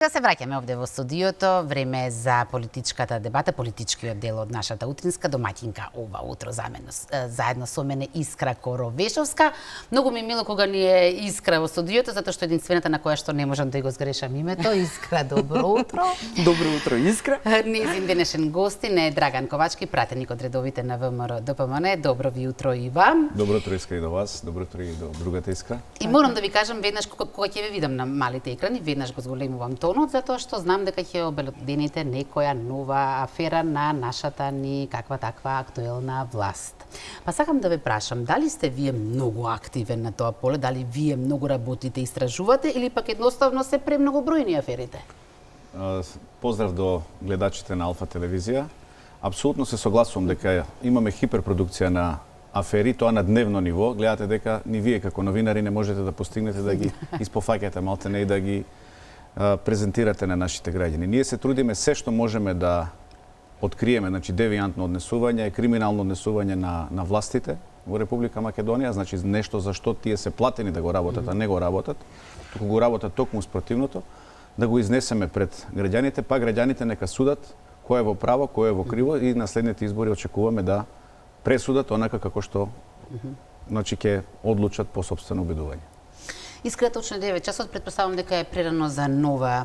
Да се враќаме овде во студиото, време е за политичката дебата, политичкиот дел од нашата утринска домаќинка ова утро заедно со мене Искра Коровешовска. Многу ми е мило кога ни е Искра во студиото, затоа што единствената на која што не можам да го сгрешам името. Искра, добро утро. Добро утро, Искра. Незин денешен гостин е Драган Ковачки, пратеник од редовите на ВМРО ДПМН. Добро ви утро и вам. Добро утро, Искра, и до вас. Добро утро и до другата Искра. И морам да ви кажам веднаш кога ќе ве видам на малите екрани, веднаш го зголемувам тонот, затоа што знам дека ќе обелодените некоја нова афера на нашата ни каква таква актуелна власт. Па сакам да ве прашам, дали сте вие многу активен на тоа поле, дали вие многу работите, истражувате или пак едноставно се премногобројни аферите? Поздрав до гледачите на Алфа телевизија. Апсолутно се согласувам дека имаме хиперпродукција на афери, тоа на дневно ниво. Гледате дека ни вие како новинари не можете да постигнете да ги испофаќате малтене и да ги презентирате на нашите граѓани. Ние се трудиме се што можеме да откриеме, значи девијантно однесување, криминално однесување на властите во Република Македонија, значи нешто за што тие се платени да го работат, а не го работат, туку го работат токму спротивното, да го изнесеме пред граѓаните, па граѓаните нека судат кој е во право, кој е во криво и на следните избори очекуваме да пресудат онака како што значи ќе одлучат по сопствено убедување. Искра, точно 9 часот, предпоставам дека е прерано за нова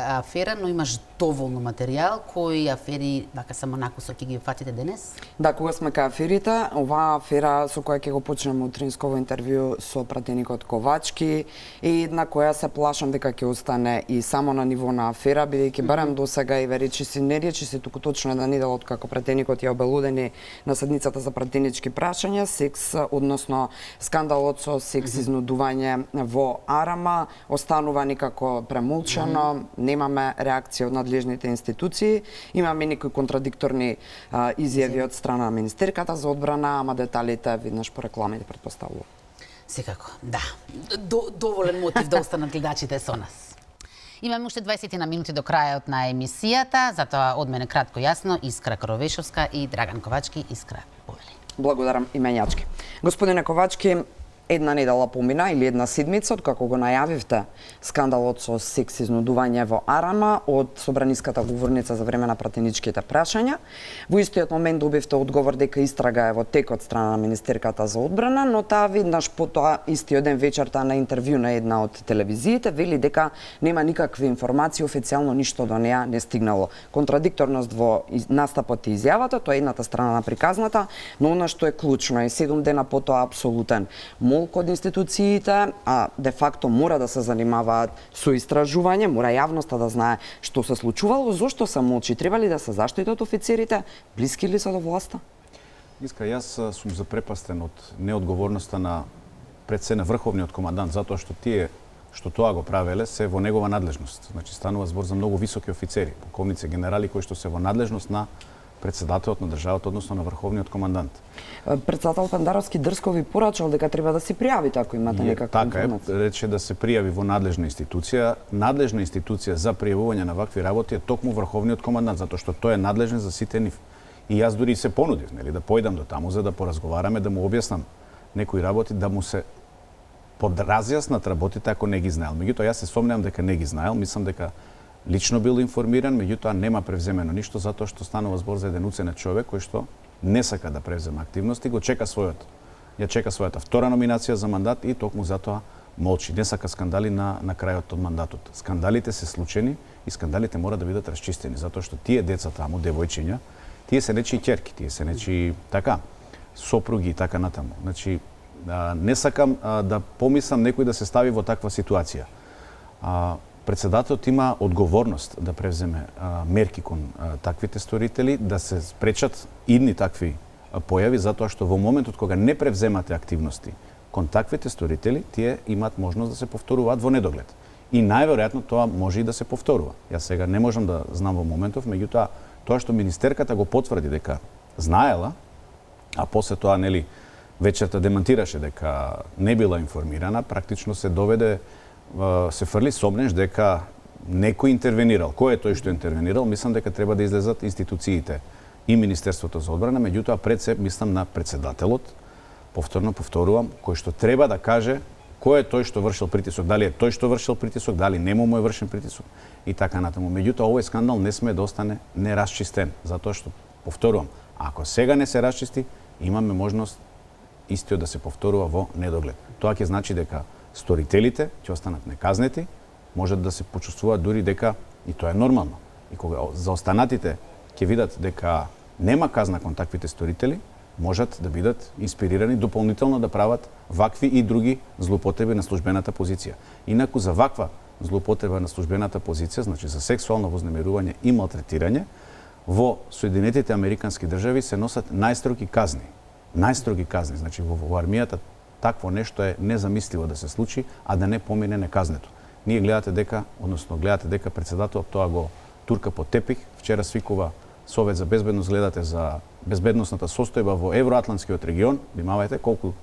афера, но имаш доволно материјал. Кои афери, вака само накусок, ќе ги фатите денес? Да, кога сме кај аферите, оваа афера со која ќе го почнеме утринсково интервју со пратеникот Ковачки и на која се плашам дека ќе остане и само на ниво на афера, бидејќи барем до сега и речи си, не речи си, туку точно една недела од како пратеникот ја обелудени на седницата за пратенички прашања, секс, односно скандалот со секс изнудување во Арама, останува никако премолчано, немаме реакција од надлежните институции, имаме некои контрадикторни изјави од страна на Министерката за одбрана, ама деталите веднаш по рекламите претпоставувам. Секако, да. Доволен мотив да останат гледачите со нас. Имаме уште 20 на минути до крајот на емисијата, затоа од мене кратко јасно, Искра Коровешовска и Драган Ковачки. Искра, повели. Благодарам именјачки. Господине Ковачки, една недела помина или една седмица од како го најавивте скандалот со секс изнудување во Арама од собраниската говорница за време на пратеничките прашања. Во истиот момент добивте одговор дека истрага е во тек од страна на Министерката за одбрана, но таа веднаш потоа истиот ден вечерта на интервју на една од телевизиите вели дека нема никакви информации, официјално ништо до неа не стигнало. Контрадикторност во настапот и изјавата, тоа е едната страна на приказната, но она што е клучно е 7 дена потоа апсолутен од институциите, а де факто мора да се занимаваат со истражување, мора јавноста да знае што се случувало, зошто се молчи, треба ли да се заштитат офицерите, блиски ли се до власта? Иска, јас сум запрепастен од неодговорноста на пред се на врховниот командант, затоа што тие што тоа го правеле се во негова надлежност. Значи станува збор за многу високи офицери, полковници, генерали кои што се во надлежност на председателот на државата, односно на врховниот командант. Председател Пендаровски дрско ви порачал дека треба да се пријавите ако имате некаква информација. Така е, рече да се пријави во надлежна институција. Надлежна институција за пријавување на вакви работи е токму врховниот командант, затоа што тој е надлежен за сите нив. И јас дури се понудив, нели, да појдам до таму за да поразговараме, да му објаснам некои работи, да му се подразјаснат работите ако не ги знаел. Меѓутоа јас се сомневам дека не ги знаел, мислам дека лично бил информиран, меѓутоа нема превземено ништо затоа што станува збор за еден уценет човек кој што не сака да превземе активности, го чека својата втора номинација за мандат и токму затоа молчи. Не сака скандали на крајот од мандатот. Скандалите се случени и скандалите мора да бидат расчистени затоа што тие деца таму, девојчиња, тие се нечии ќерки, тие се нечии така сопруги и така натаму. Значи не сакам да помислам некој да се стави во таква ситуација. Председателот има одговорност да превземе мерки кон таквите сторители, да се спречат идни такви појави, затоа што во моментот кога не превземате активности кон таквите сторители, тие имаат можност да се повторуваат во недоглед. И најверојатно тоа може и да се повторува. Јас сега не можам да знам во моментов, меѓутоа тоа што министерката го потврди дека знаела, а после тоа нели вечерта демантираше дека не била информирана, практично се доведе се фрли сомнеш дека некој интервенирал. Кој е тој што интервенирал? Мислам дека треба да излезат институциите и Министерството за одбрана, меѓутоа пред се мислам на председателот, повторно повторувам, кој што треба да каже кој е тој што вршил притисок, дали е тој што вршил притисок, дали нему му е вршен притисок и така натаму. Меѓутоа, овој скандал не сме да остане нерасчистен, затоа што, повторувам, ако сега не се расчисти, имаме можност истиот да се повторува во недоглед. Тоа ќе значи дека сторителите ќе останат неказнети, можат да се почувствуваат дури дека и тоа е нормално. И кога за останатите ќе видат дека нема казна кон таквите сторители, можат да бидат инспирирани дополнително да прават вакви и други злоупотреби на службената позиција. Инаку за ваква злоупотреба на службената позиција, значи за сексуално вознемирување и малтретирање, во Соединетите Американски држави се носат најстроги казни. Најстроги казни, значи во армијата такво нешто е незамисливо да се случи, а да не помине неказнето. Ние гледате дека председателот тоа го турка по тепих. Вчера свикува Совет за безбедност, гледате за безбедносната состојба во Евроатлантскиот регион, внимавајте колку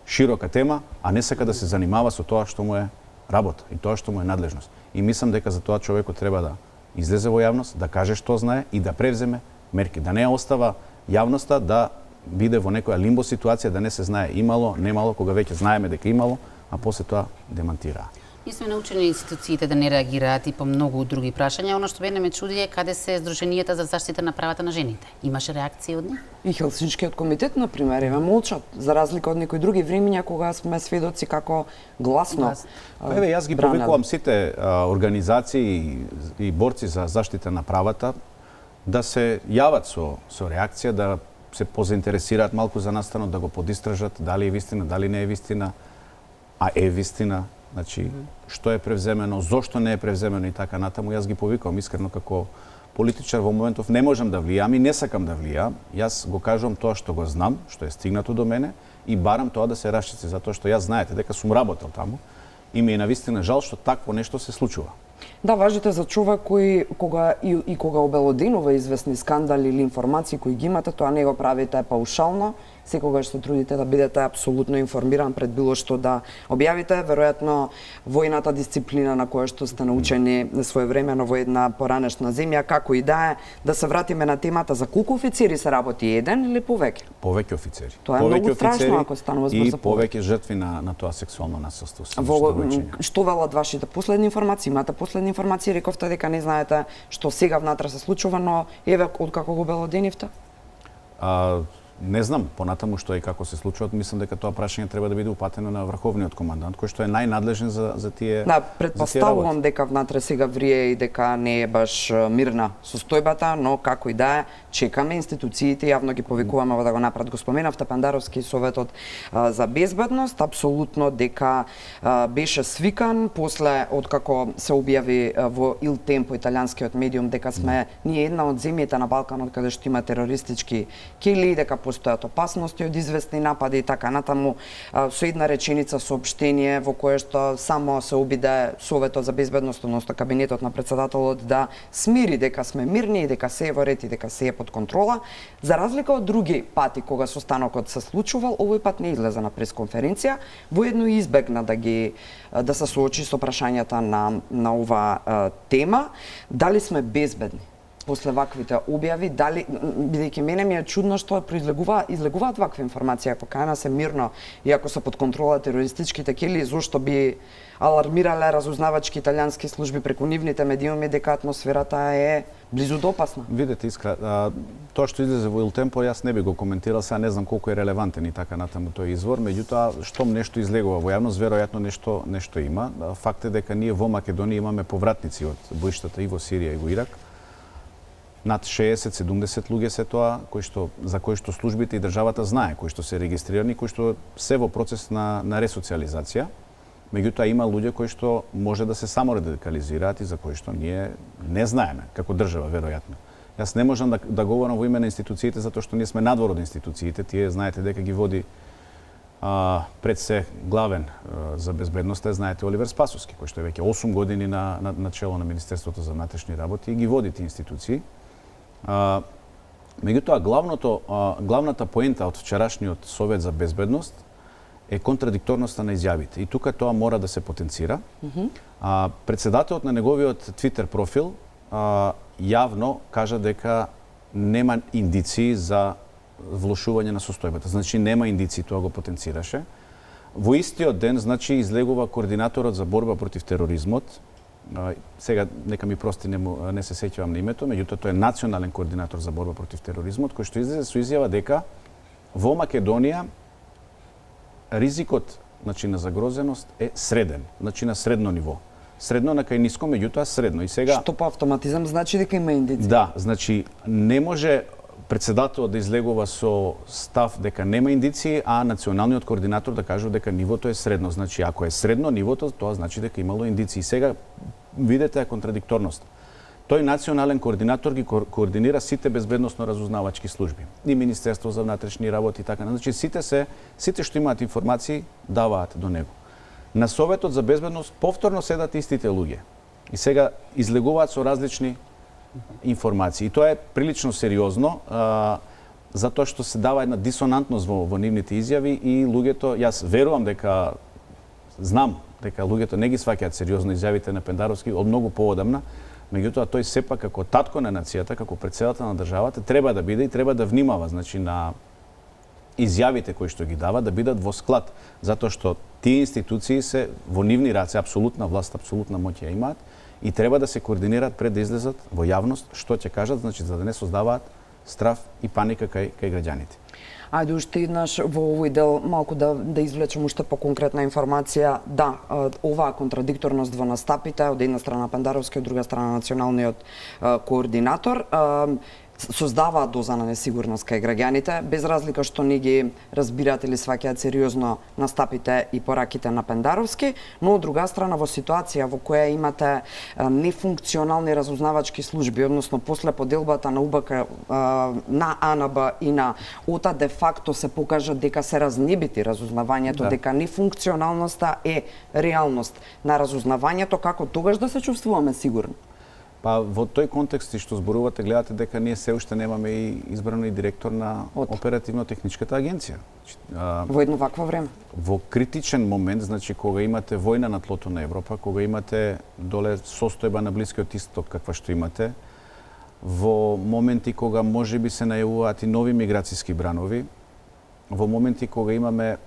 широка тема, а не сака да се занимава со тоа што му е работа и тоа што му е надлежност. И мислам дека за тоа човекот треба да излезе во јавност, да каже што знае и да превземе мерки, да не остава јавноста да биде во некоја лимбо ситуација, да не се знае имало, немало, кога веќе знаеме дека имало, а после тоа демантираа. Ние сме научени институциите да не реагираат и по многу други прашања. Оно што мене ме чуди е каде се Сдруженијата за заштита на правата на жените. Имаше реакции од нив? И Хелсиншкиот комитет, например, еве молчат, за разлика од некои други времиња кога сме сведоци како гласно. Еве, јас ги повикувам сите организации и борци за заштита на правата да се јават со реакција, да се позаинтересираат малку за настанот, да го подистражат дали е вистина, дали не е вистина, а е вистина. Значи, што е превземено, зошто не е превземено и така натаму. Јас ги повикувам искрено како политичар во моментов не можам да влијам и не сакам да влијам. Јас го кажувам тоа што го знам, што е стигнато до мене и барам тоа да се расчисти, затоа што јас знаете дека сум работел таму и ми е навистина жал што такво нешто се случува. Да, важите за човек кој кога обелоденува известни скандали или информации кои ги имате, тоа не го правите паушално, секогаш се трудите да бидете апсолутно информиран пред било што да објавите. Веројатно, војната дисциплина на која што сте научени своевремено во една поранешна земја, како и да се вратиме на темата за колку офицери се работи, еден или повеќе? Повеќе офицери. Тоа е многу страшно ако станува збор за повеќе жртви на тоа сексуално насилство. Што велат вашите последни информации? Имате последни информации? Рековте дека не знаете што сега внатре се случува, но еве откако го белоденивте? Не знам понатаму што и како се случува, мислам дека тоа прашање треба да биде упатено на врховниот командант, кој што е најнадлежен за тие. Да, претпоставувам дека внатре сега врие и дека не е баш мирна состојбата, но како и да е, чекаме институциите, јавно ги повикуваме да го направат. Го споменавте Пандаровски советот за безбедност, апсолутно дека беше свикан после откако се објави во Il Tempo, италијанскиот медиум, дека сме ние една од земјите на Балканот каде што има терористички кили, дека постојат опасности од известни напади и така натаму, со една реченица соопштение во кое што само се обиде Советот за безбедност, односно кабинетот на председателот да смири дека сме мирни и дека се е во ред и дека се е под контрола. За разлика од други пати кога состанокот се случувал, овој пат не излезе на пресконференција, воедно избегна да се соочи со прашањата на ова тема. Дали сме безбедни после ваквите објави, дали, бидејќи мене ми е чудно што излегуваат вакви информации, ако кајна се мирно и ако се под контрола терористичките кили, зошто би алармирале разузнавачки италијански служби преку нивните медиуми дека атмосферата е близу до опасна? Видете, Искра, тоа што излезе во Il Tempo, јас не би го коментирал, сега не знам колку е релевантен и така натаму тој извор, меѓутоа, штом нешто излегува во јавност, веројатно нешто има. Факт е дека ние во Македонија имаме повратници од боиштата и во Сирија и во Ирак. Над 60-70 луѓе се тоа, за кои што службите и државата знае, кои што се регистрирани, кои што се во процес на ресоциализација. Меѓутоа има луѓе кои што може да се саморадикализираат и за кои што ние не знаеме како држава веројатно. Јас не можам да говорам во име на институциите затоа што ние сме надвор од институциите, тие знаете дека ги води пред се главен за безбедноста, знаете, Оливер Спасовски, кој што е веќе 8 години на чело на Министерството за внатрешни работи и ги води тие институции. Меѓутоа, главната поента од вчерашниот Совет за безбедност е контрадикторноста на изјавите. И тука тоа мора да се потенцира. Председателот на неговиот Твитер профил јавно кажа дека нема индиции за влошување на состојбата. Значи, нема индиции, тоа го потенцираше. Во истиот ден, значи, излегува координаторот за борба против тероризмот. Сега, нека ми прости, не се сеќавам на името, меѓутоа тој е национален координатор за борба против тероризмот, кој што излезе со изјава дека во Македонија ризикот, значи, на загрозеност е среден, значи на средно ниво. Средно на кај ниско, меѓутоа средно. И сега Што по автоматизам значи дека има индици? Да, значи не може председателот да излегува со став дека нема индиции, а националниот координатор да каже дека нивото е средно. Значи ако е средно нивото, тоа значи дека имало индиции. Сега видете контрадикторност. Тој национален координатор ги координира сите безбедносно разузнавачки служби. И Министерство за внатрешни работи и така. Значи сите што имаат информации даваат до него. На Советот за безбедност повторно седат истите луѓе. И сега излегуваат со различни информации. И тоа е прилично сериозно, затоа што се дава една дисонантност во нивните изјави и луѓето, јас верувам дека, знам дека луѓето не ги сваќаат сериозно изјавите на Пендаровски од многу поодамна, меѓутоа тој сепак како татко на нацијата, како претседател на државата, треба да биде и треба да внимава, значи, на изјавите кои што ги дава, да бидат во склад, затоа што тие институции се во нивни раце, апсолутна власт, апсолутна моќ ја имаат, и треба да се координираат пред да излезат во јавност што ќе кажат, значи за да не создаваат страф и паника кај граѓаните. Ајде уште еднаш во овој дел малку да извлечем уште по-конкретна информација. Да, оваа контрадикторност во настапите од една страна Пендаровски, од друга страна националниот координатор создаваат доза на несигурност кај граѓаните, без разлика што не ги разбираат или сваќаат сериозно настапите и пораките на Пендаровски, но од друга страна во ситуација во која имате нефункционални разузнавачки служби, односно после поделбата на УБК на АНБ и на ОТА, де факто се покажа дека се разнебити разузнавањето, дека нефункционалноста е реалност на разузнавањето, како тогаш да се чувствуваме сигурни? Па во тој контекст и што зборувате, гледате дека ние се уште немаме и избрано и директор на оперативно-техничката агенција. Во едно вакво време? Во критичен момент, значи кога имате војна на тлото на Европа, кога имате доле состојба на Блискиот Исток каква што имате, во моменти кога можеби се најавуваат и нови миграцијски бранови, во моменти кога имаме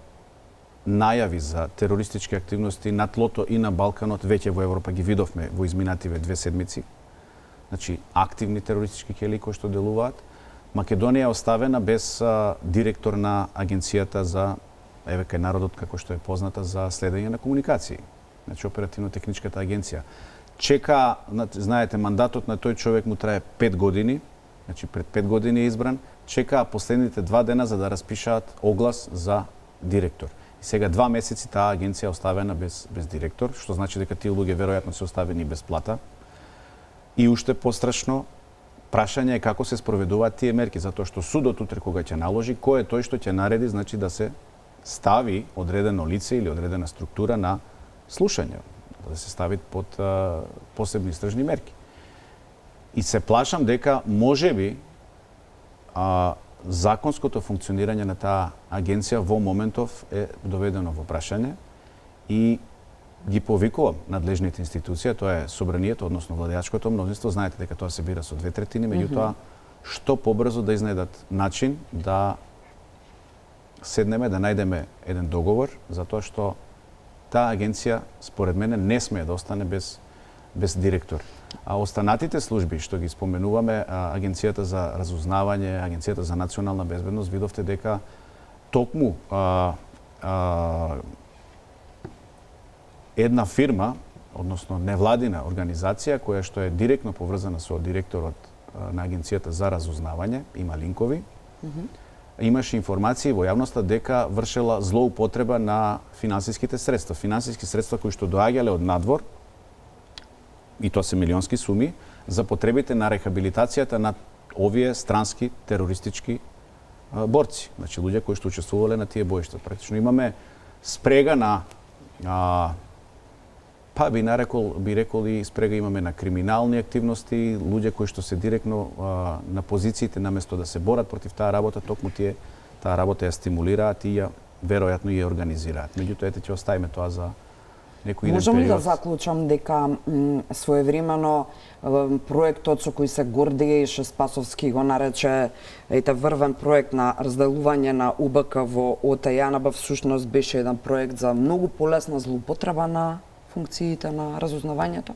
најави за терористички активности на тлото и на Балканот, веќе во Европа ги видовме во изминативе 2 седмици. Значи, активни терористички кели кои што делуваат. Македонија е оставена без директор на агенцијата за, еве кај народот како што е позната, за следење на комуникации. Значи, оперативно-техничката агенција. Чека, знаете, мандатот на тој човек му трае 5 години, значи пред 5 години е избран, чека последните 2 дена за да распишаат оглас за директор. И сега 2 месеци таа агенција е оставена без директор, што значи дека тие луѓе веројатно се оставени без плата. И уште пострашно, прашање е како се спроведуваат тие мерки, затоа што судот утре кога ќе наложи, кој е тој што ќе нареди, значи да се стави одредено лице или одредена структура на слушање, да се стави под посебни истражни мерки. И се плашам дека можеби законското функционирање на таа агенција во моментов е доведено во прашање и ги повикувам надлежните институции, тоа е собранието, односно владеачкото мнозинство, знаете дека тоа се бира со 2/3, меѓутоа што побрзо да изнајдат начин да седнеме, да најдеме еден договор, затоа што таа агенција според мене не смее да остане без директор. А останатите служби што ги споменуваме, агенцијата за разузнавање, агенцијата за национална безбедност, видовте дека токму една фирма, односно невладина организација која што е директно поврзана со директорот на агенцијата за разузнавање, има линкови, имаше информации во јавноста дека вршела злоупотреба на финансиските средства. Финансиски средства кои што доаѓале од надвор, и тоа се милионски суми, за потребите на рехабилитацијата на овие странски терористички борци. Значи, луѓе кои што учествувале на тие боишта. Практично имаме спрега на па би рекол и спрега имаме на криминални активности, луѓе кои што се директно на позициите наместо да се борат против таа работа, токму тие таа работа ја стимулираат и ја веројатно ја организираат. Меѓутоа ете ќе оставиме тоа некој иден Можам ли да период. заклучам дека своевремено проектот со кој се гордееше Спасовски го нарече врвен проект на разделување на УБК во ОТЈ, всушност беше еден проект за многу полесна злоупотреба на функциите на разузнавањето?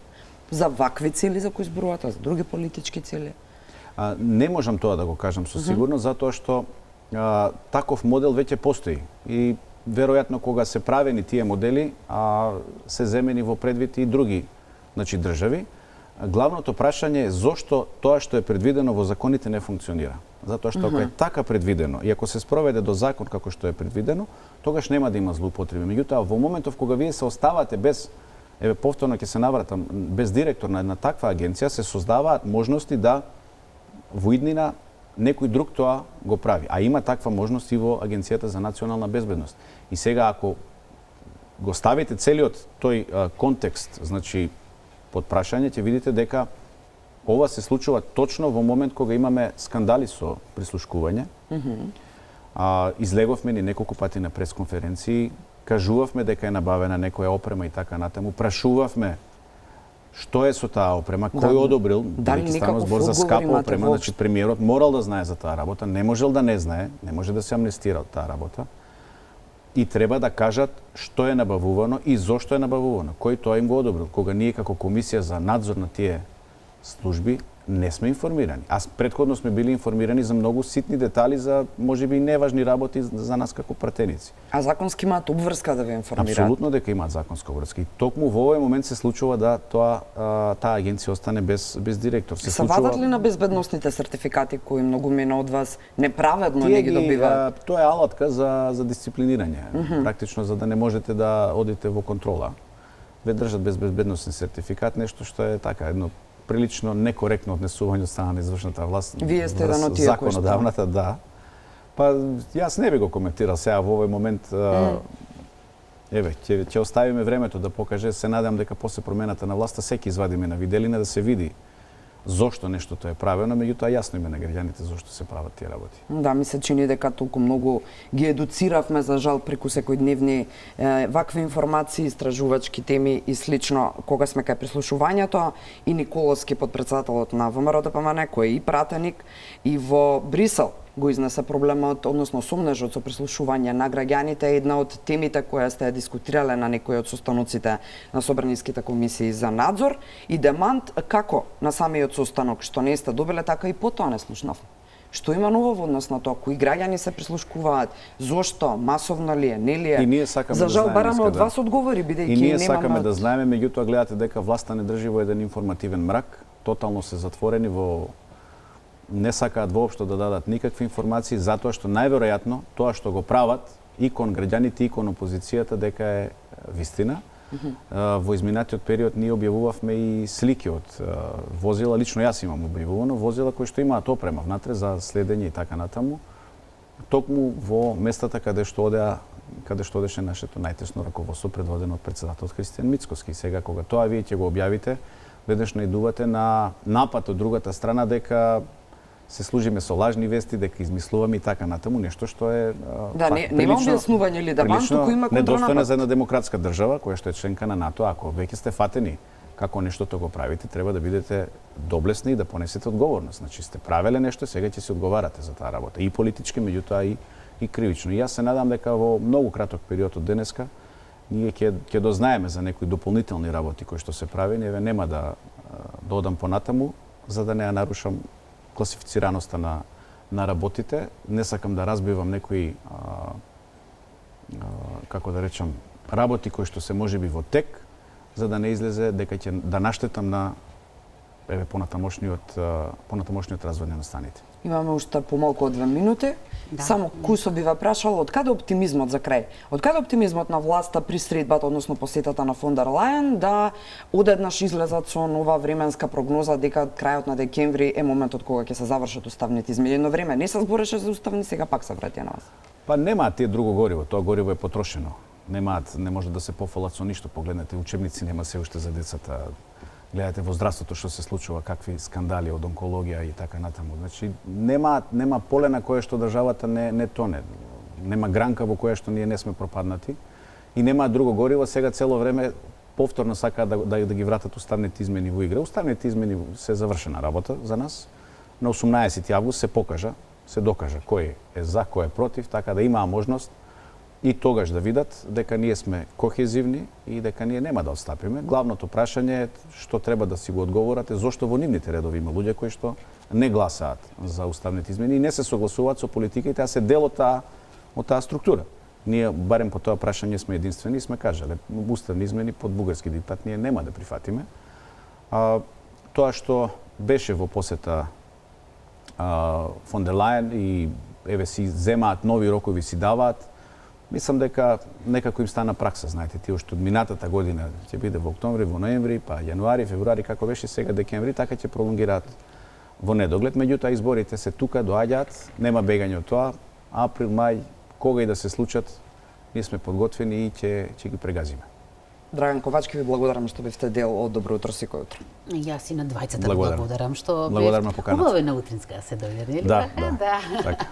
За вакви цели за кои зборувате, за други политички цели? Не можам тоа да го кажам со сигурност, затоа што таков модел веќе постои. И веројатно кога се правени тие модели, се земени во предвид и други држави. Главното прашање е зошто тоа што е предвидено во законите не функционира. Затоа што ако е така предвидено и ако се спроведе до закон како што е предвидено, тогаш нема да има злоупотреби. Меѓутоа, во моментов кога вие се оставате без, повторно ќе се навратам, без директор на една таква агенција, се создаваат можности да во иднина некој друг тоа го прави. А има таква можност и во Агенцијата за национална безбедност. И сега ако го ставите целиот тој контекст, значи под прашање, ќе видите дека ова се случува точно во момент кога имаме скандали со прислушкување. Излеговме ни неколку пати на пресконференции, кажувавме дека е набавена некоја опрема и така натаму, прашувавме што е со таа опрема, кој одобрил, дали станува збор за скапа опрема, значи премиерот морал да знае за таа работа, не можел да не знае, не може да се амнестира од таа работа. И треба да кажат што е набавувано и зошто е набавувано, кој тоа им го одобрил. Кога ние како комисија за надзор на тие служби не сме информирани. Претходно сме били информирани за многу ситни детали за можеби неважни работи за нас како пратеници. А законски имаат обврска да ве информираат? Апсолутно дека имаат законска обврска. И токму во овој момент се случува да таа агенција остане без директор. Се вадат ли на безбедносните сертификати кои многу мина од вас неправедно не ги добиваат? Тоа е алатка за дисциплинирање. Практично за да не можете да одите во контрола. Ве држат без безбедносен сертификат, нешто што е така едно прилично некоректно однесување од страна на извршната власт. Вие сте еден од тие кои што? Законодавната, да. Па јас не би го коментирал сега во овој момент. Ќе оставиме времето да покаже. Се надевам дека после промената на власта секи извадиме на виделина да се види зошто нештото е правено, меѓутоа јасно име на граѓаните зошто се прават тие работи. Да, ми се чини дека толку многу ги едуциравме за жал преку секојдневни вакви информации, истражувачки теми и слично кога сме кај прислушувањето и Николовски подпредседателот на ВМРО-ДПМН кој е и пратеник и во Брисел го изнесе проблемот, односно сомнежот со прислушување на граѓаните, една од темите која сте дискутирале на некои од состаноците на собраниските комисии за надзор и демант како на самиот состанок што не сте добиле, така и потоа не слушнав. Што има ново во однос на тоа? Кои граѓани се прислушкуваат? Зошто? Масовно ли е? Не ли е? И ние сакаме за жал да знаеме, бараме од вас одговори, бидејќи и ние немаме... сакаме да знаеме, меѓутоа гледате дека власта не држи во еден информативен мрак, тотално се затворени во не сакаат воопшто да дадат никакви информации, затоа што најверојатно тоа што го прават и кон граѓаните и кон опозицијата дека е вистина. Во изминатиот период ние објавувавме и слики од возила, лично јас имам објавувано, возила кои што имаат опрема внатре за следење и така натаму, токму во местата каде што одеше нашето најтесно раководство предводено од претседателот Христијан Мицкоски. Сега кога тоа вие ќе го објавите, веднаш наидувате на напад од другата страна дека се служиме со лажни вести, дека измислуваме и така натаму, нешто што е да, нема објаснување или дебан, туку има контронапад. Недостојно за една демократска држава која што е членка на НАТО, ако веќе сте фатени како нештото го правите, треба да бидете доблесни и да понесете одговорност. Значи сте правеле нешто, сега ќе се одговарате за таа работа, и политички, меѓутоа и кривично. И јас се надам дека во многу краток период од денеска ние ќе дознаеме за некои дополнителни работи кои што се правени, нема да одам понатаму за да не ја нарушам класифицираноста на работите. Не сакам да разбивам некои како да речам работи кои што се можеби во тек, за да не излезе дека ќе да наштетам на понатамошниот развој на станите. Имаме уште помалку од 2 минути. Да. Само Кусо би ве прашал, од каде оптимизмот за крај? Од каде оптимизмот на власта при средбата, односно посетата на фон дер Лајен, да одеднаш излезат со нова временска прогноза дека крајот на декември е моментот кога ќе се завршат уставните измени. Едно време не се збореше за уставни, сега пак се враќа на вас. Па немаат тие друго гориво, тоа гориво е потрошено. Не може да се пофалат со ништо. Погледнете, учебници нема се уште за децата. Гледате во здравството што се случува, какви скандали од онкологија и така натаму. Значи нема поле на кое што државата не тоне. Нема гранка во која што ние не сме пропаднати и нема друго гориво. Сега цело време повторно сакаат да ги вратат уставните измени во игра. Уставните измени се завршена работа за нас. На 18 август се докажа кој е за, кој е против, така да имаа можност и тогаш да видат дека ние сме кохезивни и дека ние нема да отстапиме. Главното прашање е што треба да си го одговорате, зошто во нивните редови има луѓе кои што не гласаат за уставните измени и не се согласуваат со политиките, а се дел од таа структура. Ние барем по тоа прашање сме единствени и сме кажале уставни измени под бугарски диктат ние нема да прифатиме. Тоа што беше во посета фон дер Лајен и еве си земаат нови рокови, си даваат, мислам дека некако им стана пракса, знаете, тие што од минатата година ќе биде во октомври, во ноември, па јануари, февруари, како беше сега декември, така ќе пролонгираат во недоглед. Меѓутоа изборите се тука, доаѓаат, нема бегање од тоа. Април, мај, кога и да се случат, ние сме подготвени и ќе ги прегазиме. Драган Ковачки, ви благодарам што бевте дел од Добро утро секој утро. Јас и на двајцата благодарам што Благодарам на поканата. Убаво е на утринска да се дојде, нели? Да. Така.